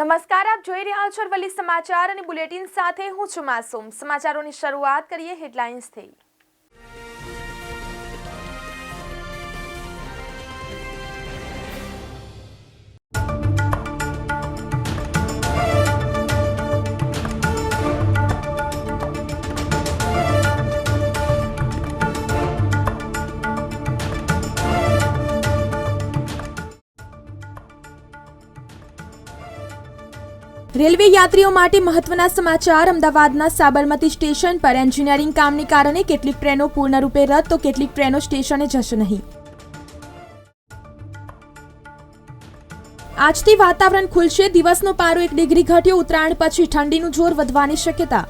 નમસ્કાર, આપ જોઈ રહ્યા છો અરવલ્લી સમાચાર અને બુલેટિન સાથે હું છું માસૂમ। સમાચારોની શરૂઆત કરીએ હેડલાઇન્સથી। રેલવે યાત્રીઓ માટે મહત્વના સમાચાર। અમદાવાદના સાબરમતી સ્ટેશન પર એન્જિનિયરિંગ કામને કારણે કેટલીક ટ્રેનો પૂર્ણરૂપે રદ તો કેટલીક ટ્રેનો સ્ટેશને જશે નહીં। આજથી વાતાવરણ ખુલશે, દિવસનો પારો 1 ડિગ્રી ઘટ્યો। ઉત્તરાયણ પછી ઠંડીનું જોર વધવાની શક્યતા।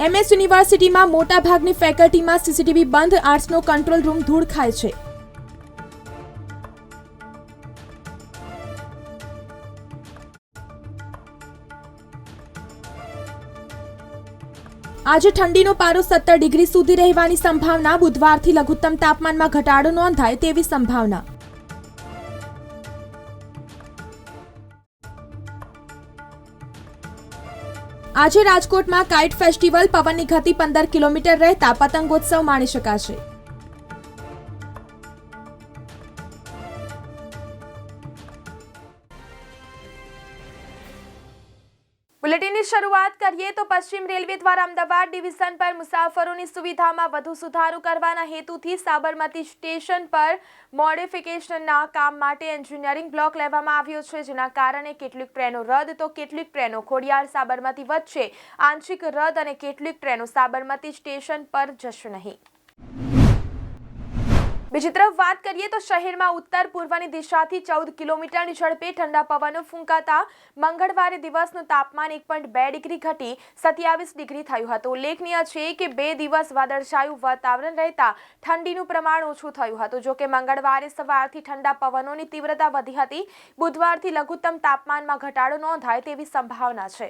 MS યુનિવર્સિટીમાં મોટાભાગની ફેકલ્ટીમાં સીસીટીવી બંધ, આર્ટ્સનો કંટ્રોલ રૂમ ધૂળ ખાય છે। આજે ઠંડીનો પારો 17 ડિગ્રી સુધી રહેવાની સંભાવના। બુધવારથી લઘુત્તમ તાપમાનમાં ઘટાડો નોંધાય તેવી સંભાવના। આજે રાજકોટમાં કાઇટ ફેસ્ટિવલ, પવનની ગતિ 15 કિલોમીટર રહેતા પતંગોત્સવ માણી શકાશે। બુલેટિનની શરૂઆત કરીએ તો પશ્ચિમ રેલવે દ્વારા અમદાવાદ ડિવિઝન પર મુસાફરોની સુવિધામાં વધુ સુધારો કરવાના હેતુથી સાબરમતી સ્ટેશન પર મોડિફિકેશનના કામ માટે એન્જિનિયરિંગ બ્લોક લેવામાં આવ્યો છે, જેના કારણે કેટલીક ટ્રેનો રદ તો કેટલીક ટ્રેનો ખોડિયાર સાબરમતી વચ્ચે આંશિક રદ અને કેટલીક ટ્રેનો સાબરમતી સ્ટેશન પર જશે નહીં। બીજી તરફ વાત કરીએ તો શહેરમાં ઉત્તર પૂર્વની દિશાથી 14 કિલોમીટરની ઝડપે ઠંડા પવનો ફૂંકાતા મંગળવારે દિવસનું તાપમાન 1.2 ડિગ્રી ઘટી 27 ડિગ્રી થયું હતું। ઉલ્લેખનીય છે કે 2 દિવસ વાદળછાયું વાતાવરણ રહેતા ઠંડીનું પ્રમાણ ઓછું થયું હતું। જો કે મંગળવારે સવારથી ઠંડા પવનોની તીવ્રતા વધી હતી। બુધવારથી લઘુત્તમ તાપમાનમાં ઘટાડો નોંધાય તેવી સંભાવના છે।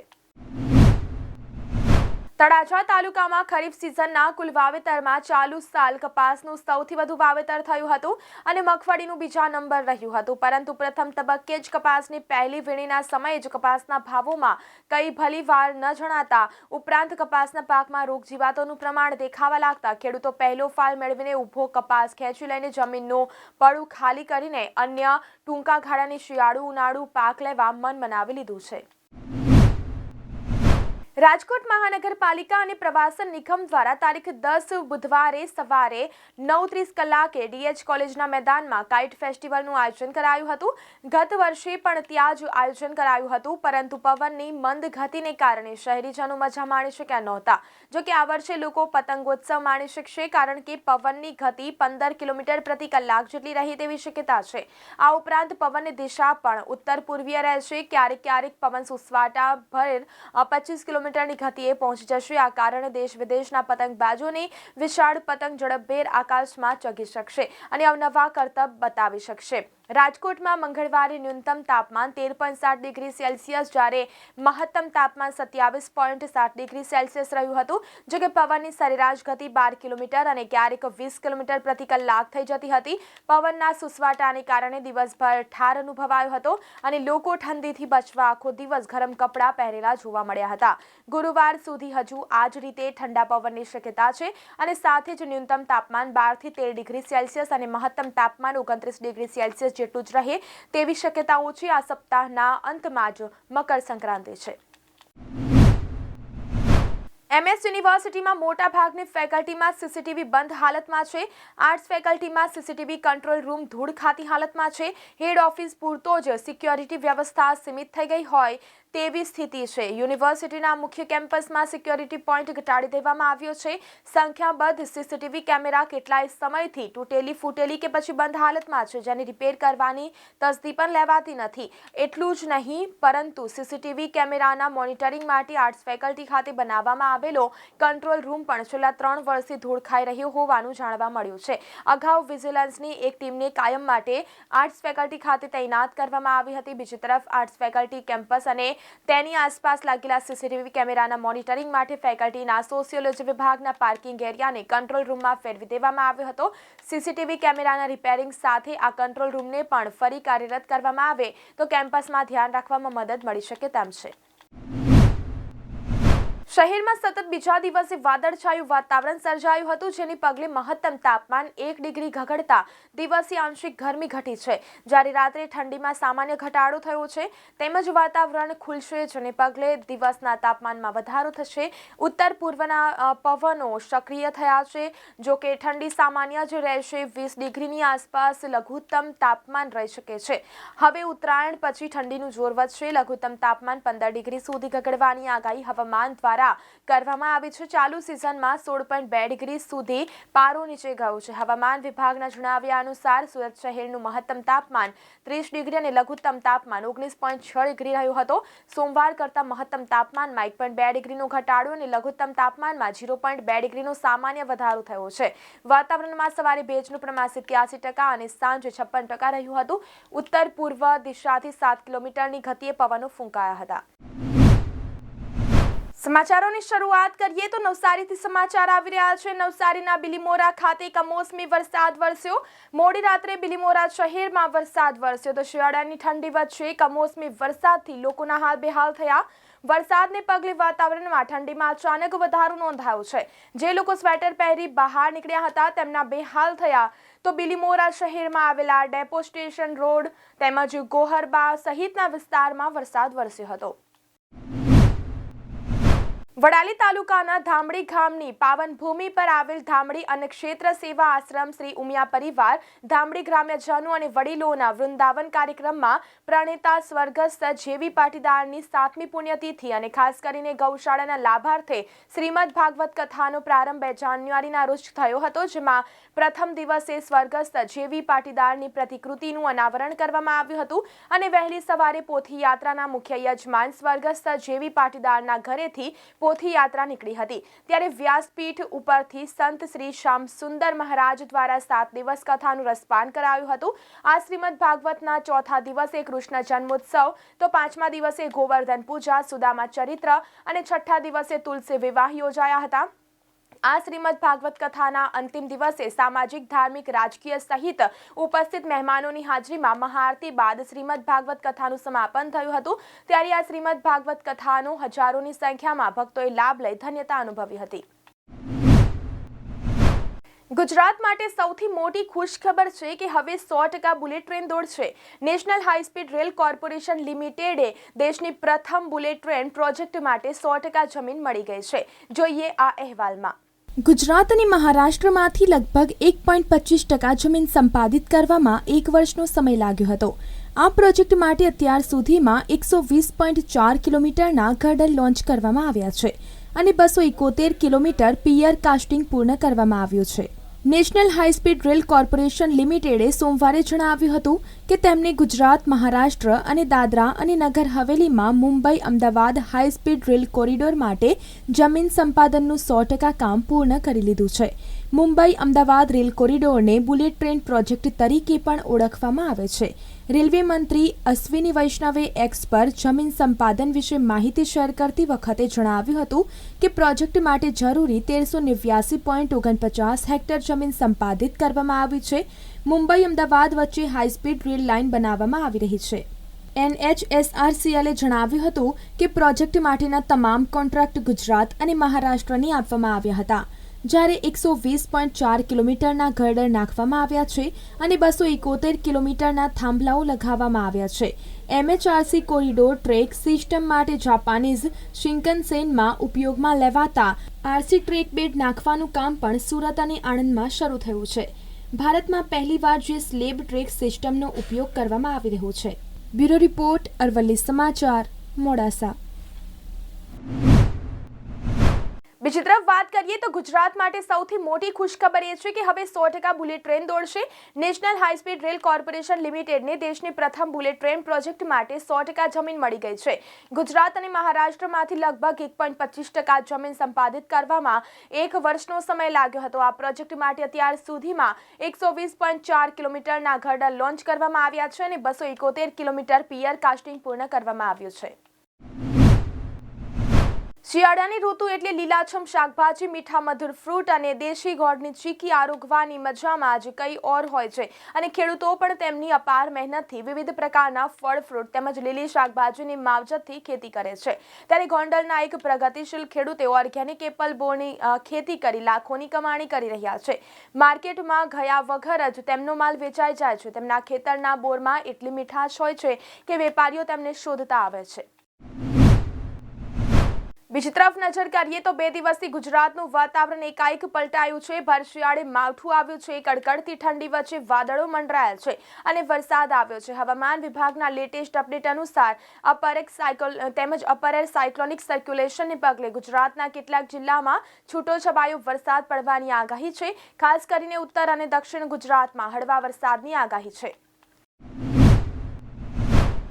તળાજા તાલુકામાં ખરીફ સિઝનના કુલ વાવેતરમાં ચાલુ સાલ કપાસનું સૌથી વધુ વાવેતર થયું હતું અને મગફળીનું બીજા નંબર રહ્યું હતું, પરંતુ પ્રથમ તબક્કે જ કપાસની પહેલી વીણીના સમયે જ કપાસના ભાવોમાં કઈ ભલી વાર ન જણાતા ઉપરાંત કપાસના પાકમાં રોગ જીવાતોનું પ્રમાણ દેખાવા લાગતા ખેડૂતો પહેલો ફાલ મેળવીને ઊભો કપાસ ખેંચી લઈને જમીનનું પડું ખાલી કરીને અન્ય ટૂંકા ગાળાની શિયાળુ ઉનાળુ પાક લેવા મન બનાવી લીધું છે। રાજકોટ મહાનગરપાલિકા અને પ્રવાસન નિગમ દ્વારા તારીખ 10 બુધવારે સવારે 9:30 કલાકે ડીએચ કોલેજના મેદાનમાં કાઇટ ફેસ્ટિવલનું આયોજન કરાયું હતું। ગત વર્ષે પણ ત્યાં જ આયોજન કરાયું હતું, પરંતુ પવનની મંદ ગતિને કારણે શહેરીજનો મજા માણી શક્યા નહોતા। જો કે આ વર્ષે લોકો પતંગોત્સવ માણી શકશે, કારણ કે પવનની ગતિ 15 કિલોમીટર પ્રતિ કલાક જેટલી રહે તેવી શક્યતા છે। આ ઉપરાંત પવનની દિશા પણ ઉત્તર પૂર્વીય રહેશે। ક્યારેક ક્યારેક પવન સુસવાટા ભર 25 કિલોમીટરની ગતિએ પહોંચી જશે। આ કારણે દેશ વિદેશના પતંગબાજોને વિશાળ પતંગ ઝડપભેર આકાશમાં ચગી શકશે અને અવનવા કરતબ બતાવી શકશે। રાજકોટમાં મંગળવારે ન્યૂનતમ તાપમાન 13.7 ડિગ્રી સેલ્સિયસ જ્યારે મહત્તમ તાપમાન 27.7 ડિગ્રી સેલ્સિયસ રહ્યું હતું। જો કે પવનની સરેરાશ ગતિ 12 કિલોમીટર અને ક્યારેક 20 કિલોમીટર પ્રતિ કલાક થઈ જતી હતી। પવનના સુસવાટાને કારણે દિવસભર ઠાર અનુભવાયો હતો અને લોકો ઠંડીથી બચવા આખો દિવસ ગરમ કપડાં પહેરેલા જોવા મળ્યા હતા। ગુરુવાર સુધી હજુ આ જ રીતે ઠંડા પવનની શક્યતા છે અને સાથે જ ન્યૂનતમ તાપમાન 12 થી 13 ડિગ્રી સેલ્સિયસ અને મહત્તમ તાપમાન 29 ડિગ્રી સેલ્સિયસ જેટલું જ રહે તેવી શક્યતાઓ છે। આ સપ્તાહના અંતમાં જ મકર સંક્રાંતિ છે। MS યુનિવર્સિટીમાં મોટાભાગની ફેકલ્ટીમાં સીસીટીવી બંધ હાલતમાં છે। આર્ટ્સ ફેકલ્ટીમાં સીસીટીવી કંટ્રોલ રૂમ ધૂળ ખાતી હાલતમાં છે। હેડ ઓફિસ પૂરતો જ સિક્યોરિટી વ્યવસ્થા સીમિત થઈ ગઈ હોય તેવી સ્થિતિ છે। યુનિવર્સિટીના મુખ્ય કેમ્પસમાં સિક્યોરિટી પોઈન્ટ ઘટાડી દેવામાં આવ્યો છે। સંખ્યાબંધ સીસીટીવી કેમેરા કેટલાય સમયથી તૂટેલી ફૂટેલી કે પછી બંધ હાલતમાં છે, જેને રિપેર કરવાની તસ્દી પણ લેવાતી નથી। એટલું જ નહીં, પરંતુ સીસીટીવી કેમેરાના મોનિટરિંગ માટે આર્ટ્સ ફેકલ્ટી ખાતે બનાવવામાં આવેલો કંટ્રોલ રૂમ પણ છેલ્લા 3 વર્ષથી ધૂળ ખાઈ રહ્યો હોવાનું જાણવા મળ્યું છે। અગાઉ વિજિલન્સની એક ટીમને કાયમ માટે આર્ટ્સ ફેકલ્ટી ખાતે તૈનાત કરવામાં આવી હતી। બીજી તરફ આર્ટ્સ ફેકલ્ટી કેમ્પસ અને તેની આસપાસ લાગેલા સીસીટીવી કેમેરાના મોનિટરિંગ માટે ફેકલ્ટીના સોશિયોલોજી વિભાગના પાર્કિંગ એરિયાને કંટ્રોલ રૂમમાં ફેરવી દેવામાં આવ્યો હતો. સીસીટીવી કેમેરાના રિપેરિંગ સાથે આ કંટ્રોલ રૂમને પણ ફરી કાર્યરત કરવામાં આવે તો કેમ્પસમાં ધ્યાન રાખવામાં મદદ મળી શકે તેમ છે. શહેરમાં સતત બીજા દિવસે વાદળછાયું વાતાવરણ સર્જાયું હતું, જેને પગલે મહત્તમ તાપમાન 1 ડિગ્રી ઘટતા દિવસે આંશિક ગરમી ઘટી છે, જ્યારે રાત્રે ઠંડીમાં સામાન્ય ઘટાડો થયો છે. તેમજ વાતાવરણ ખુલશે, જેને પગલે દિવસના તાપમાનમાં વધારો થશે. ઉત્તર પૂર્વના પવનો સક્રિય થયા છે, જો કે ઠંડી સામાન્ય જ રહેશે. 20 ડિગ્રીની આસપાસ લઘુત્તમ તાપમાન રહી શકે છે. હવે ઉત્તરાયણ પછી ઠંડીનું જોર વધશે. લઘુત્તમ તાપમાન 15 ડિગ્રી સુધી ઘટવાની આગાહી હવામાન દ્વારા કરવામાં આવી છે. ચાલુ સિઝનમાં 16.2 ડિગ્રી સુધી પારો નીચે ગયો છે. હવામાન વિભાગના જણાવ્યા અનુસાર સુરત શહેરનું મહત્તમ તાપમાન 30 ડિગ્રી અને લઘુત્તમ તાપમાન 19.6 ડિગ્રી રહ્યું હતું. સોમવાર કરતાં મહત્તમ તાપમાનમાં 1.2 ડિગ્રીનો ઘટાડો અને લઘુત્તમ તાપમાનમાં 0.2 ડિગ્રીનો સામાન્ય વધારો થયો છે. વાતાવરણમાં સવારે ભેજનું પ્રમાણ 87% અને સાંજે 56% રહ્યું હતું. ઉત્તર પૂર્વ દિશાથી 7 કિલોમીટરની ગતિએ પવનો ફૂંકાયા હતા. સમાચારોની શરૂઆત કરીએ તો નવસારીથી સમાચાર આવી રહ્યા છે. નવસારીના બિલીમોરા ખાતે કમોસમી વરસાદ વરસ્યો. મોડી રાત્રે બિલીમોરા શહેરમાં વરસાદ વરસ્યો તો શિયાળાની ઠંડી વચ્ચે કમોસમી વરસાદથી લોકોના હાલ બેહાલ થયા. વરસાદને પગલે વાતાવરણમાં ઠંડીમાં અચાનક વધારો નોંધાયો છે. જે લોકો સ્વેટર પહેરી બહાર નીકળ્યા હતા તેમના બેહાલ થયા. તો બિલીમોરા શહેરમાં આવેલા ડેપો સ્ટેશન રોડ તેમજ ગોહરબા સહિતના વિસ્તારમાં વરસાદ વરસ્યો હતો. વડાલી તાલુકાના ધામડી ગામની પાવન ભૂમિ પર આવેલ ધામડી અન્નક્ષેત્ર સેવા આશ્રમ શ્રી ઉમિયા પરિવાર ધામડી ગ્રામ્યજનો અને વડીલોના વૃંદાવન કાર્યક્રમમાં પ્રણેતા સ્વર્ગસ્થ જેવી પાટીદારની 7મી પુણ્યતિથિ અને ખાસ કરીને ગૌશાળાના લાભાર્થે શ્રીમદ ભાગવત કથાનો પ્રારંભ 2 જાન્યુઆરીના રોજ થયો હતો, જેમાં પ્રથમ દિવસે સ્વર્ગસ્થ જેવી પાટીદારની પ્રતિકૃતિનું અનાવરણ કરવામાં આવ્યું હતું અને વહેલી સવારે પોથી યાત્રાના મુખ્ય યજમાન સ્વર્ગસ્થ જેવી પાટીદારના ઘરેથી પોથી યાત્રા નીકળી હતી. ત્યારે વ્યાસપીઠ ઉપરથી સંત શ્રી શ્યામ સુંદર મહારાજ દ્વારા 7 દિવસ કથાનું રસપાન કરાયું હતું. આ શ્રીમદ ભાગવતના ચોથા દિવસે કૃષ્ણ જન્મોત્સવ, તો 5મા દિવસે ગોવર્ધન પૂજા, સુદામા ચરિત્ર અને 6ઠ્ઠા દિવસે તુલસી વિવાહ યોજાયા હતા. આ શ્રીમદ ભાગવત કથાના અંતિમ દિવસે સામાજિક, ધાર્મિક, રાજકીય સહિત ઉપસ્થિત મહેમાનોની હાજરીમાં મહાઆરતી બાદ શ્રીમદ ભાગવત કથાનું સમાપન થયું હતું. ત્યારે આ શ્રીમદ ભાગવત કથાનો હજારોની સંખ્યામાં ભક્તોએ લાભ લઈ ધન્યતા અનુભવી હતી. ગુજરાત માટે સૌથી મોટી ખુશખબર છે કે હવે 100% બુલેટ ટ્રેન દોડશે. National high speed rail corporation લિમિટેડે દેશની પ્રથમ બુલેટ ટ્રેન પ્રોજેક્ટ માટે 100% જમીન મળી ગઈ છે. જોઈએ આ અહેવાલમાં. ગુજરાત અને મહારાષ્ટ્રમાંથી લગભગ 1.25% જમીન સંપાદિત કરવામાં 1 વર્ષનો સમય લાગ્યો હતો. આ પ્રોજેક્ટ માટે અત્યાર સુધીમાં 120.4 કિલોમીટરના ગર્ડર લોન્ચ કરવામાં આવ્યા છે અને 271 કિલોમીટર પિયર કાસ્ટિંગ પૂર્ણ કરવામાં આવ્યું છે. National high speed rail corporation લિમિટેડે સોમવારે જણાવ્યું હતું કે તેમને ગુજરાત, મહારાષ્ટ્ર અને દાદરા અને નગર હવેલીમાં Mumbai Ahmedabad high speed rail corridor માટે જમીન સંપાદનનું 100% કામ પૂર્ણ કરી લીધું છે. મુંબઈ અમદાવાદ રેલ કોરિડોરને બુલેટ ટ્રેન પ્રોજેક્ટ તરીકે પણ ઓળખવામાં આવે છે. રેલવે મંત્રી અશ્વિની વૈષ્ણવે એક્સ પર જમીન સંપાદન વિશે માહિતી શેર કરતી વખતે જણાવ્યું હતું કે પ્રોજેક્ટ માટે જરૂરી 1389.49 હેક્ટર જમીન સંપાદિત કરવામાં આવી છે. મુંબઈ અમદાવાદ વચ્ચે હાઈ સ્પીડ રેલ લાઇન બનાવવામાં આવી રહી છે. NHSRCLએ જણાવ્યું હતું કે પ્રોજેક્ટ માટેના તમામ કોન્ટ્રાક્ટ ગુજરાત અને મહારાષ્ટ્રને આપવામાં આવ્યા હતા, જ્યારે 120.4 કિલોમીટરના ગર્ડર નાખવામાં આવ્યા છે અને 271 કિલોમીટરના થાંભલાઓ લગાવવામાં આવ્યા છે. MHRC કોરિડોર ટ્રેક સિસ્ટમ માટે જાપાનીઝ શિંકનસેનમાં ઉપયોગમાં લેવાતા RC ટ્રેક બેડ નાખવાનું કામ પણ સુરત અને આણંદમાં શરૂ થયું છે. ભારતમાં પહેલીવાર જે સ્લેબ ટ્રેક સિસ્ટમનો ઉપયોગ કરવામાં આવી રહ્યો છે. બ્યુરો રિપોર્ટ, અરવલ્લી સમાચાર, મોડાસા. બીજી તરફ વાત કરીએ તો ગુજરાત માટે સૌથી મોટી ખુશખબર એ છે કે હવે 100% બુલેટ ટ્રેન દોડશે. National high speed rail corporation લિમિટેડને દેશની પ્રથમ બુલેટ ટ્રેન પ્રોજેક્ટ માટે 100% જમીન મળી ગઈ છે. ગુજરાત અને મહારાષ્ટ્રમાંથી લગભગ 1.25% જમીન સંપાદિત કરવામાં 1 વર્ષનો સમય લાગ્યો હતો. આ પ્રોજેક્ટ માટે અત્યાર સુધીમાં 120.4 કિલોમીટરના ગર્ડર લોન્ચ કરવામાં આવ્યા છે અને 271 કિલોમીટર પિયર કાસ્ટિંગ પૂર્ણ કરવામાં આવ્યું છે. શિયાળાની ઋતુ એટલે લીલાછમ શાકભાજી, મીઠા મધુર ફ્રૂટ અને દેશી ગોળની ચીકી આરોગવાની મજામાં જ કંઈ ઓર હોય છે અને ખેડૂતો પણ તેમની અપાર મહેનતથી વિવિધ પ્રકારના ફળ ફ્રૂટ તેમજ લીલી શાકભાજીની માવજતથી ખેતી કરે છે. ત્યારે ગોંડલના એક પ્રગતિશીલ ખેડૂતે ઓર્ગેનિક એપલ બોરની ખેતી કરી લાખોની કમાણી કરી રહ્યા છે. માર્કેટમાં ગયા વગર જ તેમનો માલ વેચાઈ જાય છે. તેમના ખેતરના બોરમાં એટલી મીઠાશ હોય છે કે વેપારીઓ તેમને શોધતા આવે છે. બીજી તરફ નજર કરીએ તો 2 દિવસથી ગુજરાતનું વાતાવરણ એકાએક પલટાયું છે. ભર શિયાળે માવઠું આવ્યું છે, કડકડતી ઠંડી વચ્ચે વાદળો મંડરાયા છે અને વરસાદ આવ્યો છે. હવામાન વિભાગના લેટેસ્ટ અપડેટ અનુસાર અપર એર સાયક્લોનિક સર્ક્યુલેશનને પગલે ગુજરાતના કેટલાક જિલ્લામાં છૂટોછવાયો વરસાદ પડવાની આગાહી છે. ખાસ કરીને ઉત્તર અને દક્ષિણ ગુજરાતમાં હળવા વરસાદની આગાહી છે.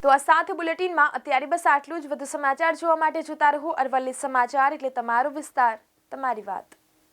તો આ સાથે બુલેટિનમાં અત્યારે બસ આટલું જ. વધુ સમાચાર જોવા માટે જોતા રહો અરવલ્લી સમાચાર, એટલે તમારો વિસ્તાર, તમારી વાત.